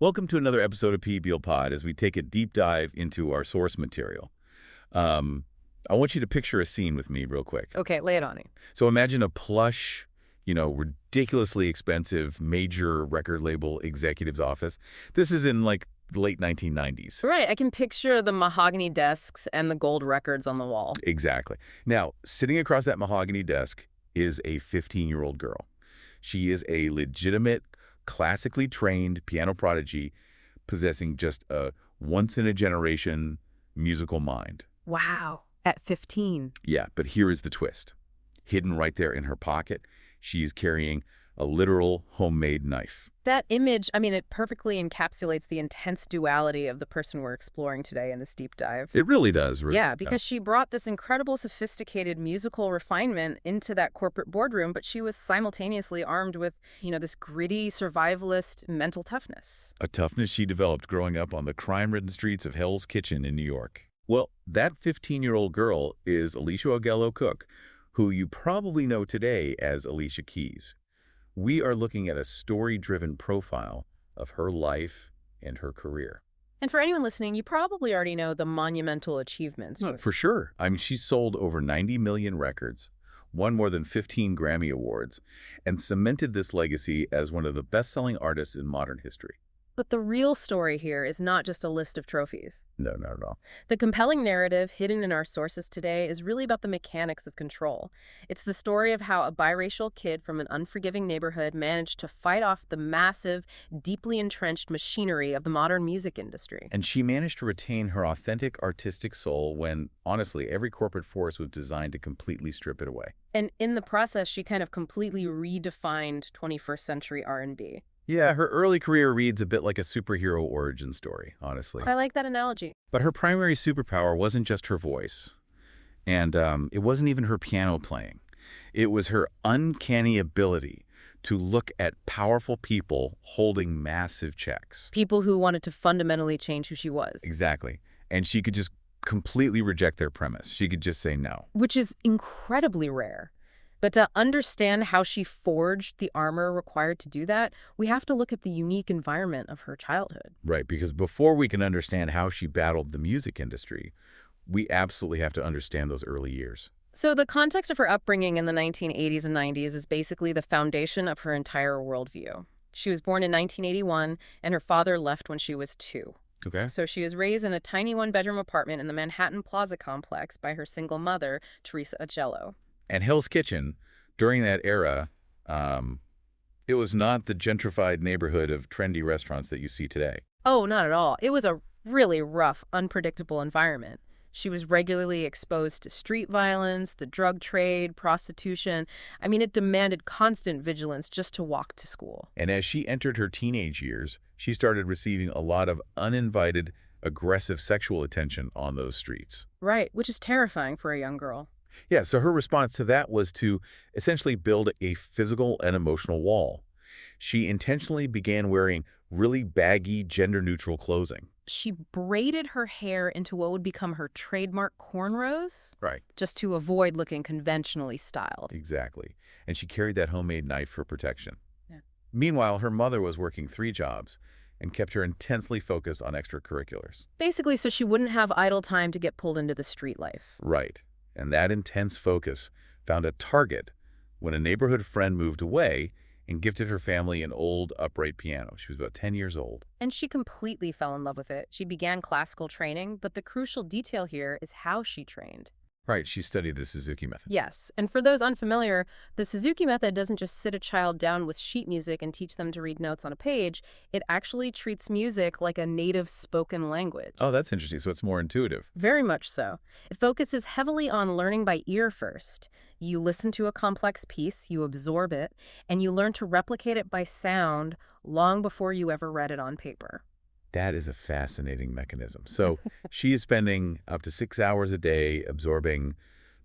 Welcome to another episode of PBL Pod as we take a deep dive into our source material. I want you to picture a scene with me real quick. Okay, lay it on me. So imagine a plush, ridiculously expensive major record label executive's office. This is in like the late 1990s. Right, I can picture the mahogany desks and the gold records on the wall. Exactly. Now, sitting across that mahogany desk is a 15-year-old girl. She is a legitimate, classically trained piano prodigy possessing just a once-in-a-generation musical mind. Wow, at 15. Yeah, but here is the twist. Hidden right there in her pocket, she is carrying a literal homemade knife. That image, it perfectly encapsulates the intense duality of the person we're exploring today in this deep dive. It really does. Yeah, because she brought this incredible, sophisticated musical refinement into that corporate boardroom, but she was simultaneously armed with, this gritty, survivalist mental toughness. A toughness she developed growing up on the crime-ridden streets of Hell's Kitchen in New York. Well, that 15-year-old girl is Alicia Augello Cook, who you probably know today as Alicia Keys. We are looking at a story-driven profile of her life and her career. And for anyone listening, you probably already know the monumental achievements. For sure. She's sold over 90 million records, won more than 15 Grammy Awards, and cemented this legacy as one of the best-selling artists in modern history. But the real story here is not just a list of trophies. No, not at all. The compelling narrative hidden in our sources today is really about the mechanics of control. It's the story of how a biracial kid from an unforgiving neighborhood managed to fight off the massive, deeply entrenched machinery of the modern music industry. And she managed to retain her authentic artistic soul when, honestly, every corporate force was designed to completely strip it away. And in the process, she kind of completely redefined 21st century R&B. Yeah, her early career reads a bit like a superhero origin story, honestly. I like that analogy. But her primary superpower wasn't just her voice. And it wasn't even her piano playing. It was her uncanny ability to look at powerful people holding massive checks. People who wanted to fundamentally change who she was. Exactly. And she could just completely reject their premise. She could just say no. Which is incredibly rare. But to understand how she forged the armor required to do that, we have to look at the unique environment of her childhood. Right, because before we can understand how she battled the music industry, we absolutely have to understand those early years. So the context of her upbringing in the 1980s and 90s is basically the foundation of her entire worldview. She was born in 1981, and her father left when she was 2. Okay. So she was raised in a tiny one-bedroom apartment in the Manhattan Plaza complex by her single mother, Alicia Augello. And Hell's Kitchen, during that era, it was not the gentrified neighborhood of trendy restaurants that you see today. Oh, not at all. It was a really rough, unpredictable environment. She was regularly exposed to street violence, the drug trade, prostitution. It demanded constant vigilance just to walk to school. And as she entered her teenage years, she started receiving a lot of uninvited, aggressive sexual attention on those streets. Right, which is terrifying for a young girl. Yeah, so her response to that was to essentially build a physical and emotional wall. She intentionally began wearing really baggy, gender-neutral clothing. She braided her hair into what would become her trademark cornrows. Right. Just to avoid looking conventionally styled. Exactly. And she carried that homemade knife for protection. Yeah. Meanwhile, her mother was working 3 jobs and kept her intensely focused on extracurriculars. Basically, so she wouldn't have idle time to get pulled into the street life. Right. And that intense focus found a target when a neighborhood friend moved away and gifted her family an old upright piano. She was about 10 years old. And she completely fell in love with it. She began classical training, but the crucial detail here is how she trained. Right, she studied the Suzuki-method. Yes, and for those unfamiliar, the Suzuki-method doesn't just sit a child down with sheet music and teach them to read notes on a page. It actually treats music like a native spoken language. Oh, that's interesting. So it's more intuitive. Very much so. It focuses heavily on learning by ear first. You listen to a complex piece, you absorb it, and you learn to replicate it by sound long before you ever read it on paper. That is a fascinating mechanism. So she is spending up to 6 hours a day absorbing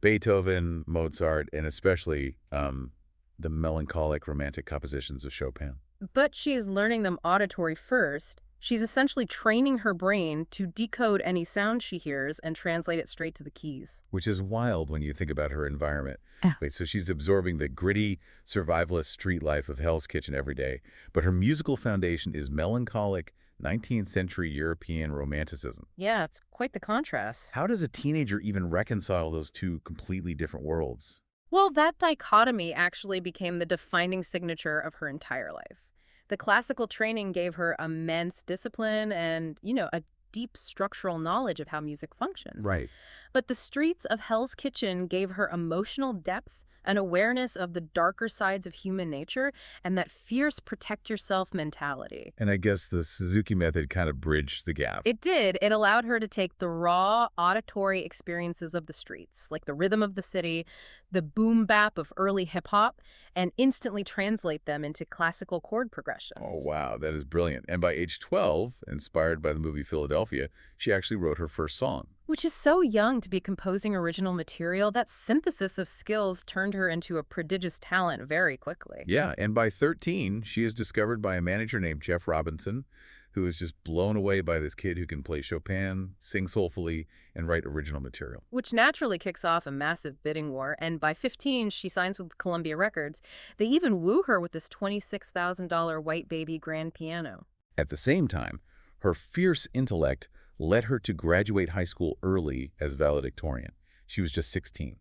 Beethoven, Mozart, and especially the melancholic romantic compositions of Chopin. But she is learning them auditory first. She's essentially training her brain to decode any sound she hears and translate it straight to the keys. Which is wild when you think about her environment. Oh. Wait, so she's absorbing the gritty, survivalist street life of Hell's Kitchen every day, but her musical foundation is melancholic, 19th century European romanticism. Yeah, it's quite the contrast. How does a teenager even reconcile those two completely different worlds? Well, that dichotomy actually became the defining signature of her entire life. The classical training gave her immense discipline and, a deep structural knowledge of how music functions. Right. But the streets of Hell's Kitchen gave her emotional depth, an awareness of the darker sides of human nature, and that fierce protect yourself mentality. And I guess the Suzuki-method kind of bridged the gap. It did. It allowed her to take the raw auditory experiences of the streets, like the rhythm of the city, the boom bap of early hip-hop, and instantly translate them into classical chord progressions. Oh, wow, that is brilliant. And by age 12, inspired by the movie Philadelphia, she actually wrote her first song. Which is so young to be composing original material. That synthesis of skills turned her into a prodigious talent very quickly. Yeah, and by 13, she is discovered by a manager named Jeff Robinson, who is just blown away by this kid who can play Chopin, sing soulfully, and write original material. Which naturally kicks off a massive bidding war, and by 15, she signs with Columbia Records. They even woo her with this $26,000 white baby grand piano. At the same time, her fierce intellect led her to graduate high school early as valedictorian. She was just 16.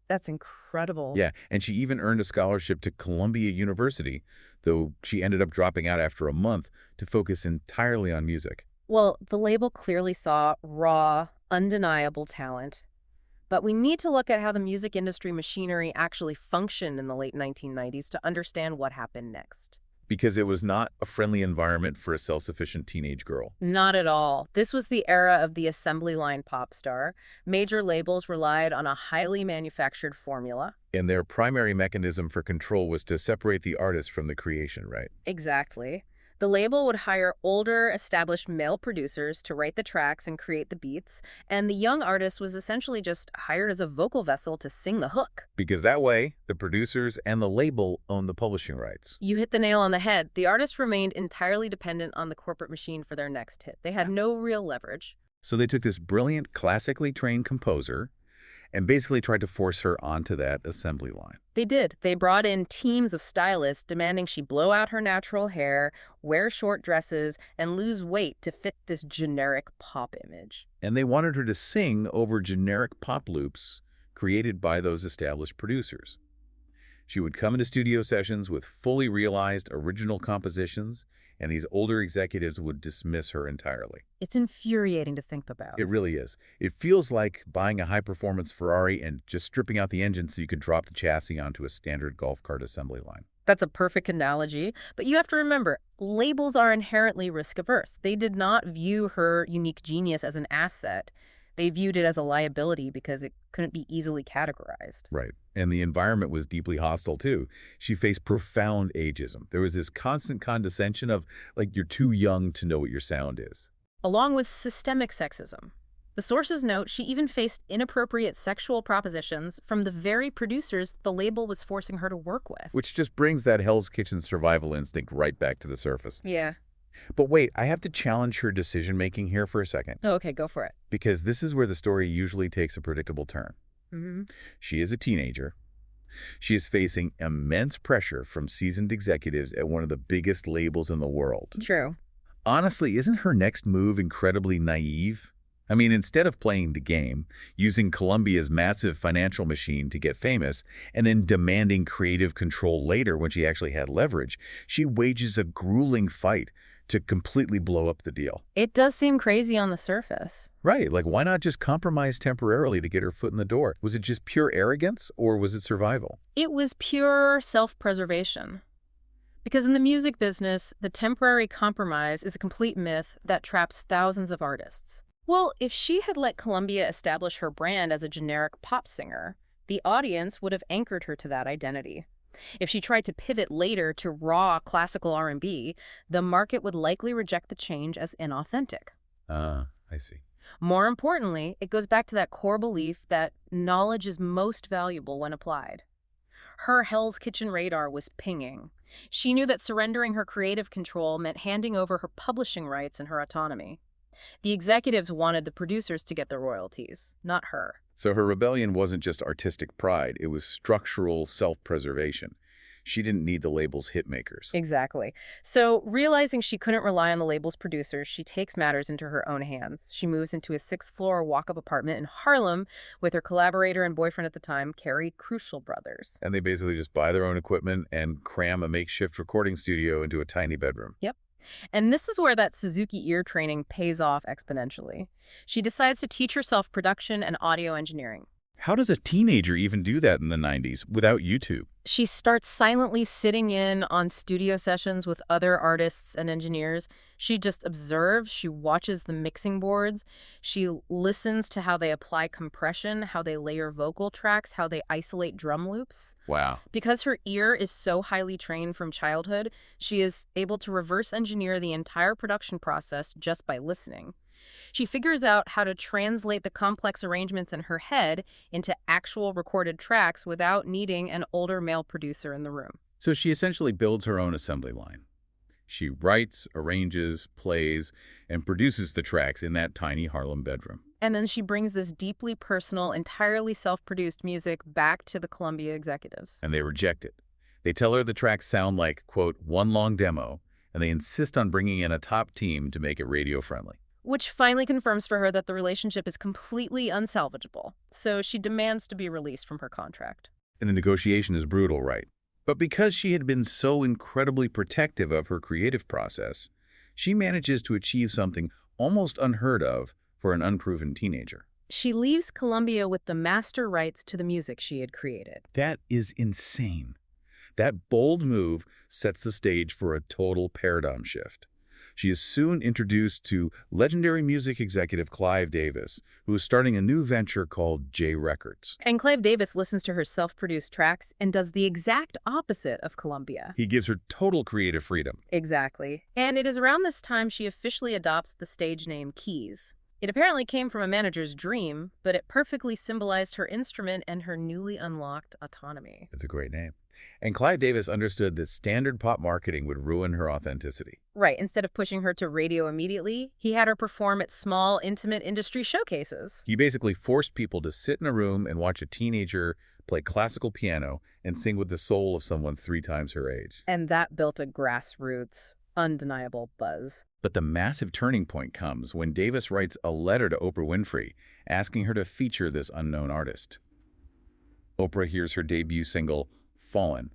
That's incredible. Yeah, and she even earned a scholarship to Columbia University, though she ended up dropping out after a month to focus entirely on music. Well, the label clearly saw raw, undeniable talent. But we need to look at how the music industry machinery actually functioned in the late 1990s to understand what happened next. Because it was not a friendly environment for a self-sufficient teenage girl. Not at all. This was the era of the assembly line pop star. Major labels relied on a highly manufactured formula. And their primary mechanism for control was to separate the artist from the creation, right? Exactly. The label would hire older, established male producers to write the tracks and create the beats, and the young artist was essentially just hired as a vocal vessel to sing the hook. Because that way, the producers and the label owned the publishing rights. You hit the nail on the head. The artists remained entirely dependent on the corporate machine for their next hit. They had no real leverage. So they took this brilliant, classically trained composer and basically tried to force her onto that assembly line. They did. They brought in teams of stylists demanding she blow out her natural hair, wear short dresses, and lose weight to fit this generic pop image. And they wanted her to sing over generic pop loops created by those established producers. She would come into studio sessions with fully realized original compositions, and these older executives would dismiss her entirely. It's infuriating to think about. It really is. It feels like buying a high-performance Ferrari and just stripping out the engine so you could drop the chassis onto a standard golf cart assembly line. That's a perfect analogy, but you have to remember, labels are inherently risk-averse. They did not view her unique genius as an asset. They viewed it as a liability because it couldn't be easily categorized. Right. And the environment was deeply hostile, too. She faced profound ageism. There was this constant condescension of, like, you're too young to know what your sound is. Along with systemic sexism. The sources note she even faced inappropriate sexual propositions from the very producers the label was forcing her to work with. Which just brings that Hell's Kitchen survival instinct right back to the surface. Yeah. But wait, I have to challenge her decision-making here for a second. Oh, okay, go for it. Because this is where the story usually takes a predictable turn. She is a teenager. She is facing immense pressure from seasoned executives at one of the biggest labels in the world. True. Honestly, isn't her next move incredibly naive? I mean, instead of playing the game, using Columbia's massive financial machine to get famous, and then demanding creative control later when she actually had leverage, she wages a grueling fight to completely blow up the deal. It does seem crazy on the surface. Right, like why not just compromise temporarily to get her foot in the door? Was it just pure arrogance or was it survival? It was pure self-preservation. Because in the music business, the temporary compromise is a complete myth that traps thousands of artists. Well, if she had let Columbia establish her brand as a generic pop singer, the audience would have anchored her to that identity. If she tried to pivot later to raw classical R&B, the market would likely reject the change as inauthentic. I see. More importantly, it goes back to that core belief that knowledge is most valuable when applied. Her Hell's Kitchen radar was pinging. She knew that surrendering her creative control meant handing over her publishing rights and her autonomy. The executives wanted the producers to get the royalties, not her. So her rebellion wasn't just artistic pride, it was structural self-preservation. She didn't need the label's hit makers. Exactly. So, realizing she couldn't rely on the label's producers, she takes matters into her own hands. She moves into a sixth-floor walk-up apartment in Harlem with her collaborator and boyfriend at the time, Carrie Crucial Brothers. And they basically just buy their own equipment and cram a makeshift recording studio into a tiny bedroom. Yep. And this is where that Suzuki ear training pays off exponentially. She decides to teach herself production and audio engineering. How does a teenager even do that in the 90s without YouTube? She starts silently sitting in on studio sessions with other artists and engineers. She just observes, she watches the mixing boards, she listens to how they apply compression, how they layer vocal tracks, how they isolate drum loops. Wow. Because her ear is so highly trained from childhood, she is able to reverse engineer the entire production process just by listening. She figures out how to translate the complex arrangements in her head into actual recorded tracks without needing an older male producer in the room. So she essentially builds her own assembly line. She writes, arranges, plays, and produces the tracks in that tiny Harlem bedroom. And then she brings this deeply personal, entirely self-produced music back to the Columbia executives. And they reject it. They tell her the tracks sound like, quote, one long demo, and they insist on bringing in a top team to make it radio-friendly. Which finally confirms for her that the relationship is completely unsalvageable. So she demands to be released from her contract. And the negotiation is brutal, right? But because she had been so incredibly protective of her creative process, she manages to achieve something almost unheard of for an unproven teenager. She leaves Columbia with the master rights to the music she had created. That is insane. That bold move sets the stage for a total paradigm shift. She is soon introduced to legendary music executive Clive Davis, who is starting a new venture called J Records. And Clive Davis listens to her self-produced tracks and does the exact opposite of Columbia. He gives her total creative freedom. Exactly. And it is around this time she officially adopts the stage name Keys. It apparently came from a manager's dream, but it perfectly symbolized her instrument and her newly unlocked autonomy. It's a great name. And Clive Davis understood that standard pop marketing would ruin her authenticity. Right. Instead of pushing her to radio immediately, he had her perform at small, intimate industry showcases. He basically forced people to sit in a room and watch a teenager play classical piano and sing with the soul of someone 3 times her age. And that built a grassroots, undeniable buzz. But the massive turning point comes when Davis writes a letter to Oprah Winfrey asking her to feature this unknown artist. Oprah hears her debut single, Fallin,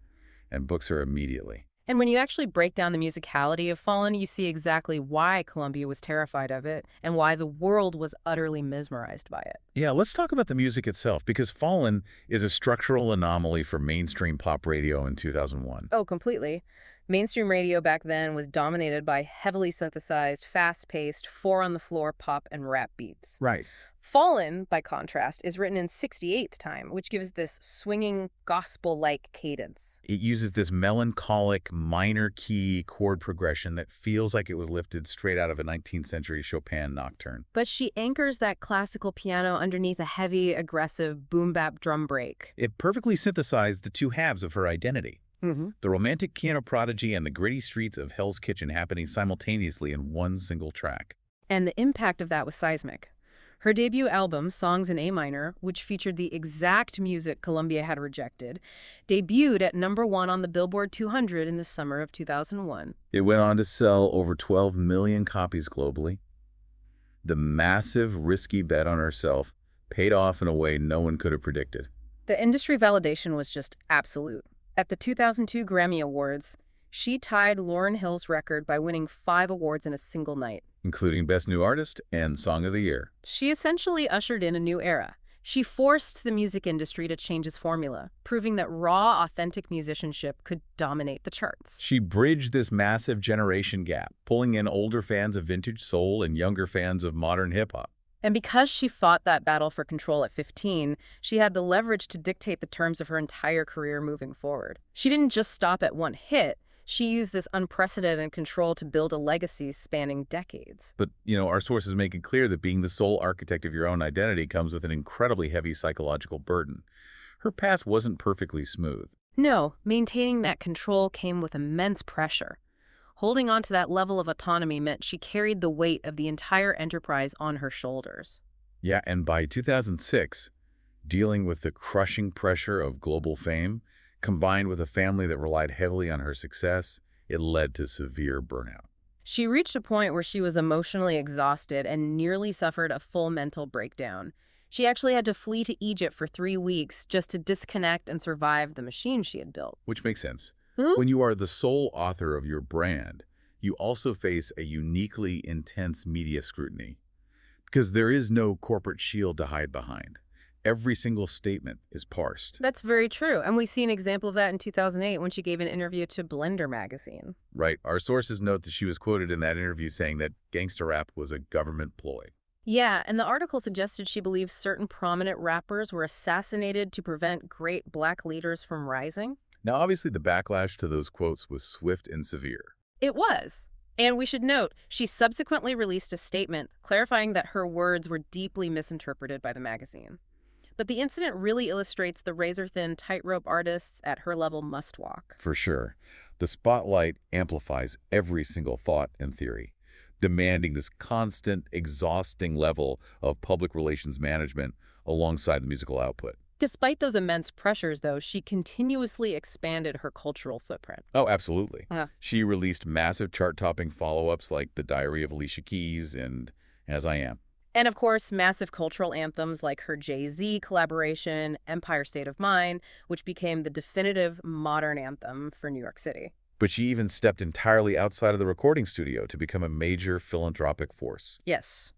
and books her immediately. And when you actually break down the musicality of Fallin, you see exactly why Columbia was terrified of it and why the world was utterly mesmerized by it. Yeah, let's talk about the music itself, because Fallin is a structural anomaly for mainstream pop radio in 2001. Oh, completely. Mainstream radio back then was dominated by heavily synthesized, fast-paced, four-on-the-floor pop and rap beats. Right. Fallin, by contrast, is written in 68th time, which gives this swinging, gospel-like cadence. It uses this melancholic, minor key chord progression that feels like it was lifted straight out of a 19th century Chopin nocturne. But she anchors that classical piano underneath a heavy, aggressive, boom-bap drum break. It perfectly synthesized the two halves of her identity. Mm-hmm. The romantic piano prodigy and the gritty streets of Hell's Kitchen happening simultaneously in one single track. And the impact of that was seismic. Her debut album, Songs in A Minor, which featured the exact music Columbia had rejected, debuted at #1 on the Billboard 200 in the summer of 2001. It went on to sell over 12 million copies globally. The massive, risky bet on herself paid off in a way no one could have predicted. The industry validation was just absolute. At the 2002 Grammy Awards, she tied Lauryn Hill's record by winning 5 awards in a single night, including Best New Artist and Song of the Year. She essentially ushered in a new era. She forced the music industry to change its formula, proving that raw, authentic musicianship could dominate the charts. She bridged this massive generation gap, pulling in older fans of vintage soul and younger fans of modern hip-hop. And because she fought that battle for control at 15, she had the leverage to dictate the terms of her entire career moving forward. She didn't just stop at one hit. She used this unprecedented control to build a legacy spanning decades. But, our sources make it clear that being the sole architect of your own identity comes with an incredibly heavy psychological burden. Her path wasn't perfectly smooth. No, maintaining that control came with immense pressure. Holding on to that level of autonomy meant she carried the weight of the entire enterprise on her shoulders. Yeah, and by 2006, dealing with the crushing pressure of global fame Combined with a family that relied heavily on her success, it led to severe burnout. She reached a point where she was emotionally exhausted and nearly suffered a full mental breakdown. She actually had to flee to Egypt for 3 weeks just to disconnect and survive the machine she had built. Which makes sense. Hmm? When you are the sole author of your brand, you also face a uniquely intense media scrutiny. Because there is no corporate shield to hide behind. Every single statement is parsed. That's very true, and we see an example of that in 2008 when she gave an interview to Blender magazine. Right. Our sources note that she was quoted in that interview saying that gangster rap was a government ploy. Yeah, and the article suggested she believes certain prominent rappers were assassinated to prevent great black leaders from rising. Now, obviously, the backlash to those quotes was swift and severe. It was. And we should note, she subsequently released a statement clarifying that her words were deeply misinterpreted by the magazine. But the incident really illustrates the razor-thin tightrope artists at her level must walk. For sure. The spotlight amplifies every single thought and theory, demanding this constant, exhausting level of public relations management alongside the musical output. Despite those immense pressures, though, she continuously expanded her cultural footprint. Oh, absolutely. Uh, She released massive chart-topping follow-ups like The Diary of Alicia Keys and As I Am. And of course, massive cultural anthems like her Jay-Z collaboration, Empire State of Mind, which became the definitive modern anthem for New York City. But she even stepped entirely outside of the recording studio to become a major philanthropic force. Yes.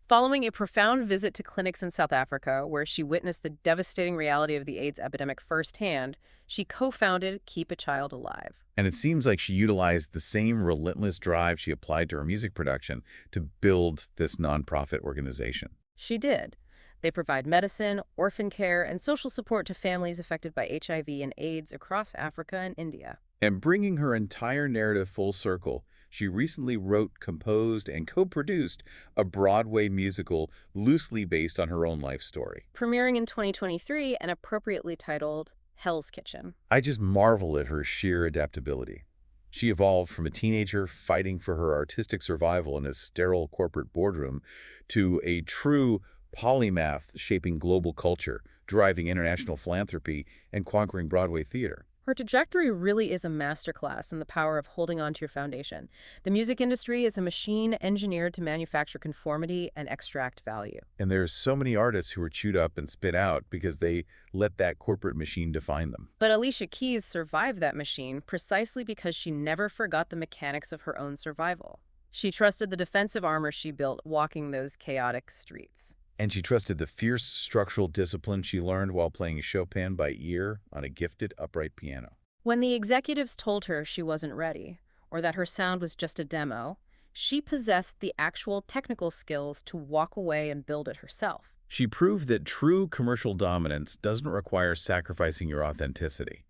Following a profound visit to clinics in South Africa, where she witnessed the devastating reality of the AIDS epidemic firsthand, she co-founded Keep a Child Alive. And it seems like she utilized the same relentless drive she applied to her music production to build this nonprofit organization. She did. They provide medicine, orphan care, and social support to families affected by HIV and AIDS across Africa and India. And bringing her entire narrative full circle, she recently wrote, composed, and co-produced a Broadway musical loosely based on her own life story. Premiering in 2023 and appropriately titled Hell's Kitchen. I just marvel at her sheer adaptability. She evolved from a teenager fighting for her artistic survival in a sterile corporate boardroom to a true polymath shaping global culture, driving international philanthropy, and conquering Broadway theater. Her trajectory really is a masterclass in the power of holding on to your foundation. The music industry is a machine engineered to manufacture conformity and extract value. And there's so many artists who are chewed up and spit out because they let that corporate machine define them. But Alicia Keys survived that machine precisely because she never forgot the mechanics of her own survival. She trusted the defensive armor she built walking those chaotic streets. And she trusted the fierce structural discipline she learned while playing Chopin by ear on a gifted upright piano. When the executives told her she wasn't ready, or that her sound was just a demo, she possessed the actual technical skills to walk away and build it herself. She proved that true commercial dominance doesn't require sacrificing your authenticity.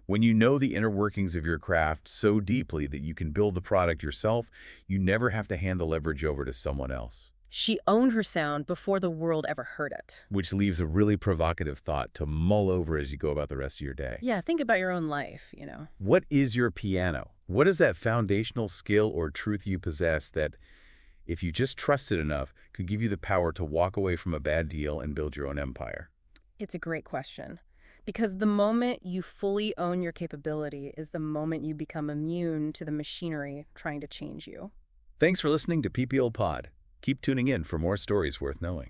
When you know the inner workings of your craft so deeply that you can build the product yourself, you never have to hand the leverage over to someone else. She owned her sound before the world ever heard it. Which leaves a really provocative thought to mull over as you go about the rest of your day. Yeah, think about your own life, you know. What is your piano? What is that foundational skill or truth you possess that, if you just trust it enough, could give you the power to walk away from a bad deal and build your own empire? It's a great question. Because the moment you fully own your capability is the moment you become immune to the machinery trying to change you. Thanks for listening to PPL Pod. Keep tuning in for more stories worth knowing.